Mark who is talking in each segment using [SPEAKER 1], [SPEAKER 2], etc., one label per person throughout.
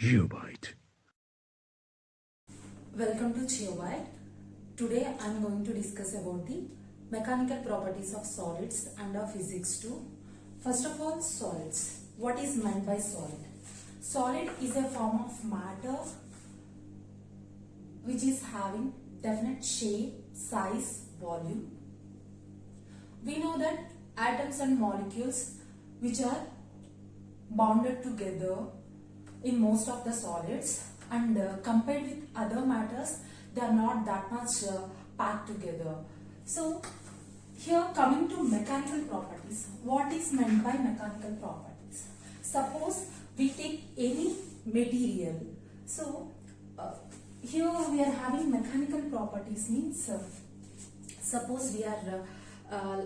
[SPEAKER 1] GeopByte.
[SPEAKER 2] Welcome to GeopByte. Today I am going to discuss about the mechanical properties of solids under physics 2. First of all, solids. What is meant by solid? Solid is a form of matter which is having definite shape, size, volume. We know that atoms and molecules which are bounded together in most of the solids, and compared with other matters, they are not that much packed together. So here, coming to mechanical properties, what is meant by mechanical properties? Suppose we take any material. So here we are having mechanical properties, means suppose we are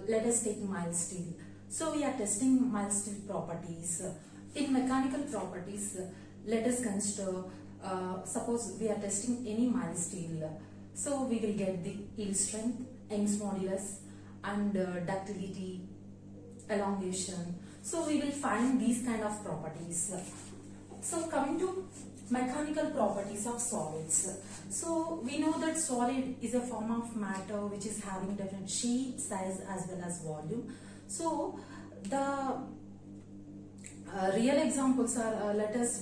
[SPEAKER 2] let us take mild steel. So we are testing mild steel properties. In mechanical properties, let us consider, suppose we are testing any mild steel. So we will get the yield strength, Young's modulus, and ductility, elongation. So we will find these kind of properties. So coming to mechanical properties of solids. So we know that solid is a form of matter which is having different shape, size as well as volume. So the real examples are,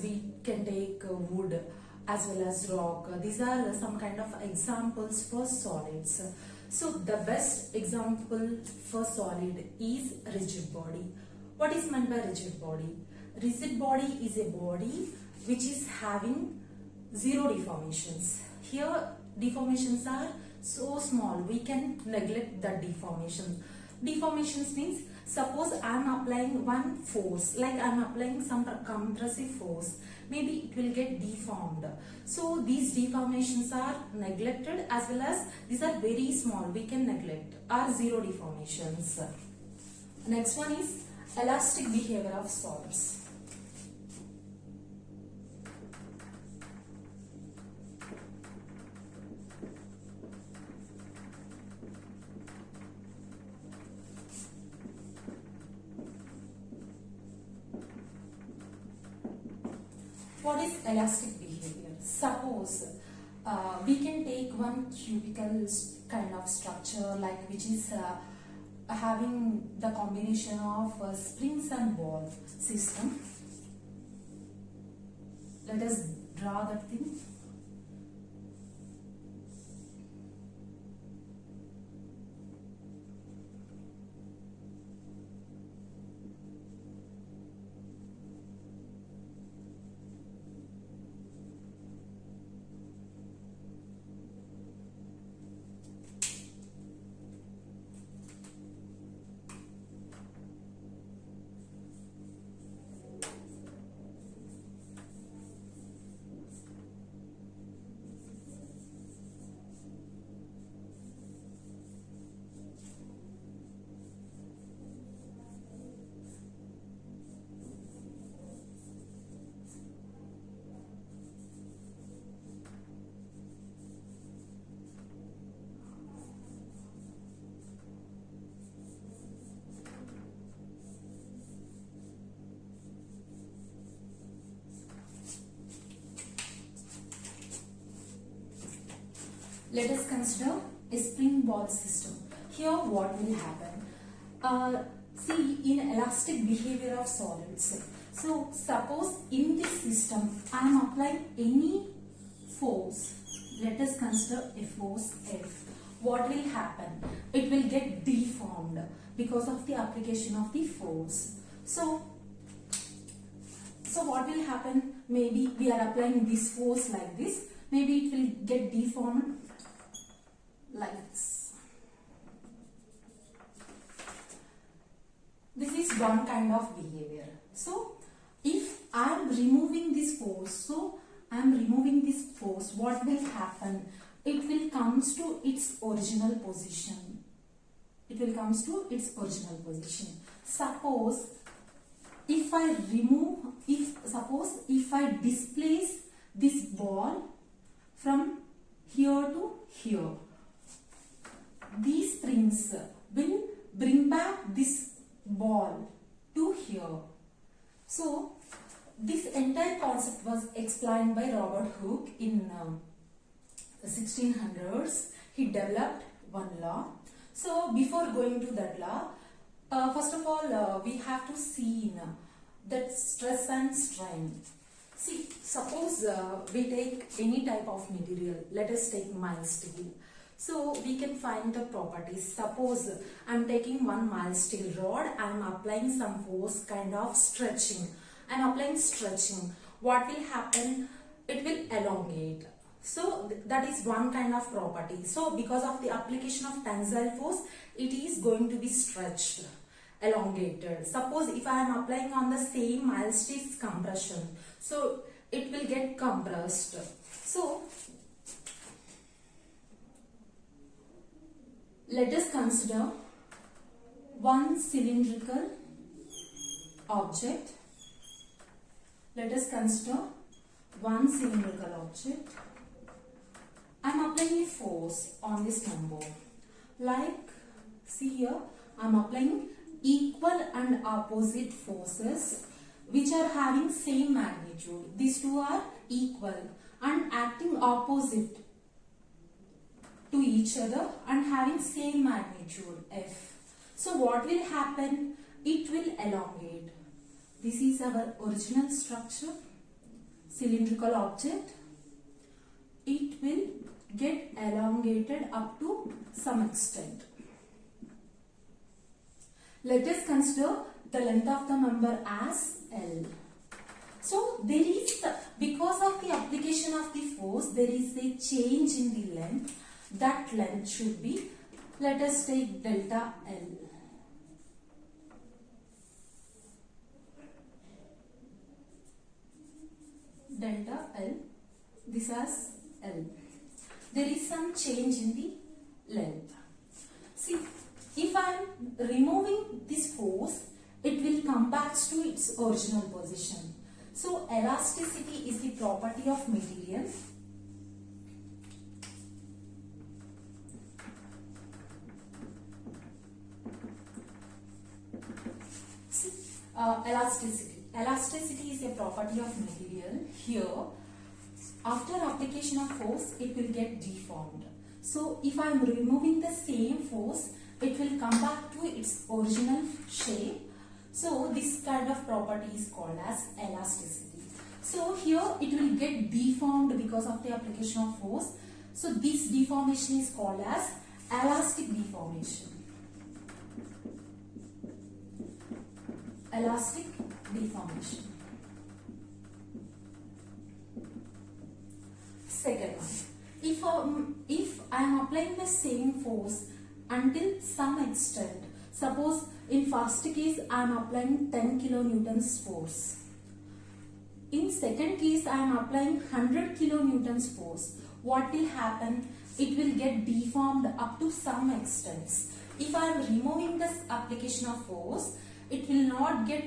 [SPEAKER 2] we can take wood as well as rock. These are some kind of examples for solids. So the best example for solid is rigid body. What is meant by rigid body? Rigid body is a body which is having zero deformations. Here deformations are so small, we can neglect the deformation. Deformations means, suppose I am applying one force, like I am applying some compressive force, maybe it will get deformed. So these deformations are neglected, as well as these are very small, we can neglect, are zero deformations. Next one is elastic behavior of solids. What is elastic behavior? Suppose we can take one cubical kind of structure, like which is having the combination of springs and ball system. Let us draw that thing. Let us consider a spring ball system. Here what will happen? See, in elastic behavior of solids. So suppose in this system I am applying any force. Let us consider a force F. What will happen? It will get deformed because of the application of the force. So what will happen? Maybe we are applying this force like this. Maybe it will get deformed like this. This is one kind of behavior. So if I am removing this force, what will happen? It will comes to its original position. Suppose if I displace this ball from here to here, these springs will bring back this ball to here. So this entire concept was explained by Robert Hooke in the 1600s. He developed one law. So before going to that law, first of all, we have to see that stress and strain. See, suppose we take any type of material. Let us take mild steel. So we can find the properties. Suppose I am taking one mild steel rod. I am applying some force, kind of stretching. I am applying stretching. What will happen? It will elongate. So that is one kind of property. So because of the application of tensile force, it is going to be stretched, elongated. Suppose if I am applying on the same mild steel compression, so it will get compressed. So let us consider one cylindrical object. Let us consider one cylindrical object. I am applying a force on this number. Like, see here, I am applying equal and opposite forces which are having same magnitude. These two are equal and acting opposite to each other and having same magnitude F. So what will happen? It will elongate. This is our original structure, cylindrical object. It will get elongated up to some extent. Let us consider the length of the member as L. So there is, because of the application of the force, there is a change in the length. That length should be, let us take delta L. Delta L, this as L. There is some change in the length. See, if I am removing this force, it will come back to its original position. So elasticity is the property of material. See, elasticity. Elasticity is a property of material. Here, after application of force, it will get deformed. So if I am removing the same force, it will come back to its original shape. So this kind of property is called as elasticity. So here it will get deformed because of the application of force. So this deformation is called as elastic deformation. Elastic deformation. Second one, if I am applying the same force until some extent, suppose in first case I am applying 10 kilonewtons force. In second case I am applying 100 kilonewtons force. What will happen? It will get deformed up to some extent. If I am removing this application of force, it will not get,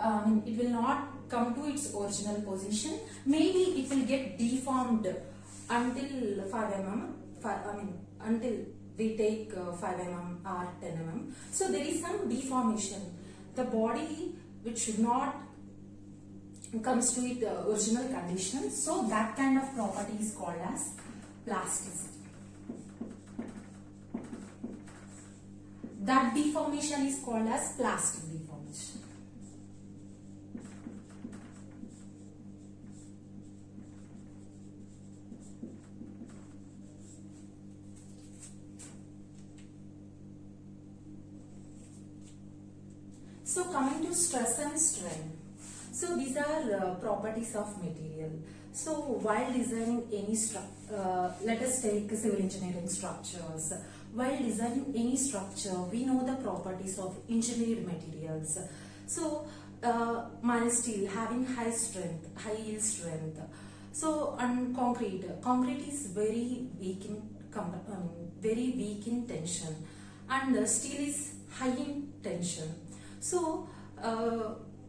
[SPEAKER 2] it will not come to its original position. Maybe it will get deformed until 5 mm, until we take 5 mm or 10 mm. So there is some deformation. The body which should not comes to its original condition. So that kind of property is called as plasticity. That deformation is called as plastic deformation. So coming to stress and strain. So these are properties of material. So while designing any let us take civil engineering structures. While designing any structure, we know the properties of engineered materials. So mild steel having high strength, high yield strength. So and concrete is very weak in tension, and steel is high in tension. So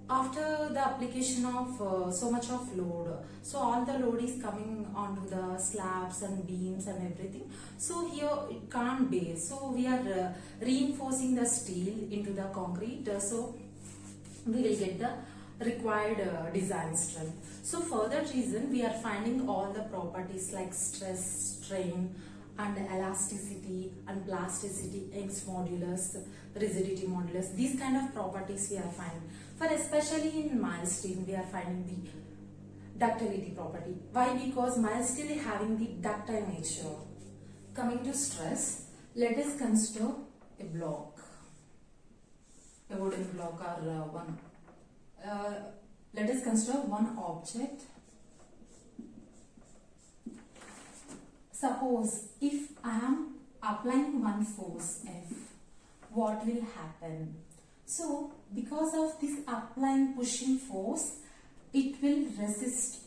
[SPEAKER 2] after the application of so much of load, so all the load is coming onto the slabs and beams and everything. So here it can't bear. So we are reinforcing the steel into the concrete. So we will get the required design strength. So for that reason, we are finding all the properties like stress, strain, and elasticity and plasticity, Young's modulus, rigidity modulus. These kind of properties we are finding. For especially in mild steel, we are finding the ductility property. Why? Because mild steel is having the ductile nature. Coming to stress, let us consider a block, a wooden block or one. Let us consider one object. Suppose if I am applying one force F, what will happen? So because of this applying pushing force, it will resist,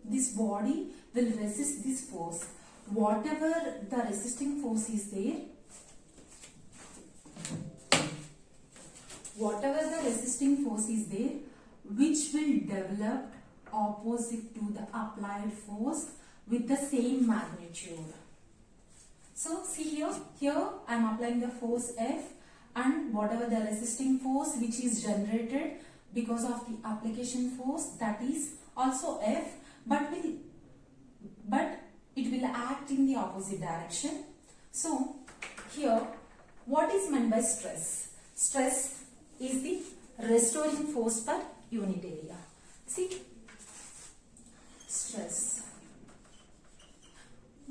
[SPEAKER 2] this body will resist this force. Whatever the resisting force is there, which will develop opposite to the applied force with the same magnitude. So see here I am applying the force F, and whatever the resisting force which is generated because of the application force, that is also F, but it will act in the opposite direction. So here, what is meant by stress? Stress is the restoring force per unit area. See, stress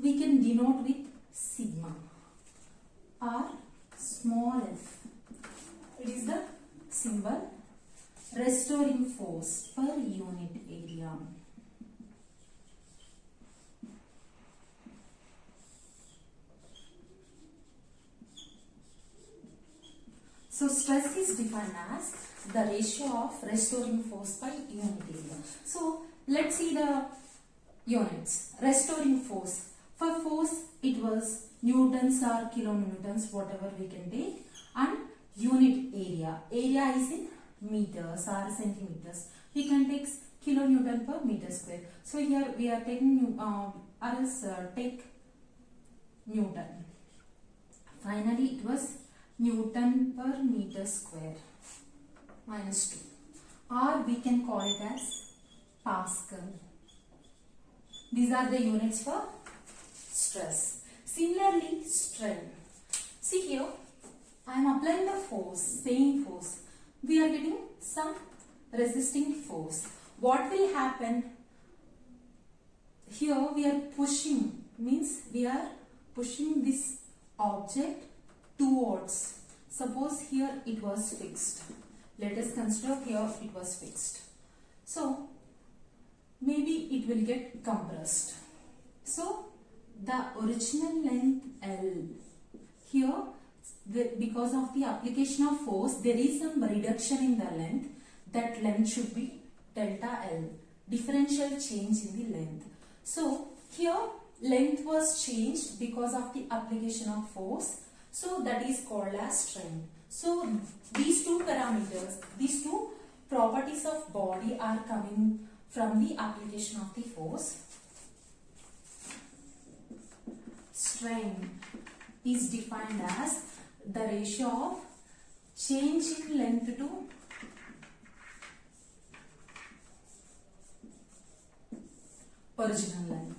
[SPEAKER 2] we can denote with sigma or small f. It is the symbol restoring force per unit area. So stress is defined as the ratio of restoring force by unit area. So let's see the units. Restoring force. For force, it was newtons or kilonewtons, whatever we can take, and unit area. Area is in meters or centimeters. We can take kilonewton per meter square. So here we are taking take Newton. Finally, it was Newton per meter square minus 2, or we can call it as Pascal. These are the units for stress. Similarly, strain. See here, I am applying the force, same force. We are getting some resisting force. What will happen? Here we are pushing, means we are pushing this object towards. Suppose here it was fixed. Let us consider here it was fixed. So maybe it will get compressed. So the original length L, here because of the application of force, there is some reduction in the length. That length should be delta L, differential change in the length. So here length was changed because of the application of force. So that is called as strain. So these two parameters, these two properties of body are coming from the application of the force. Strain is defined as the ratio of change in length to original length.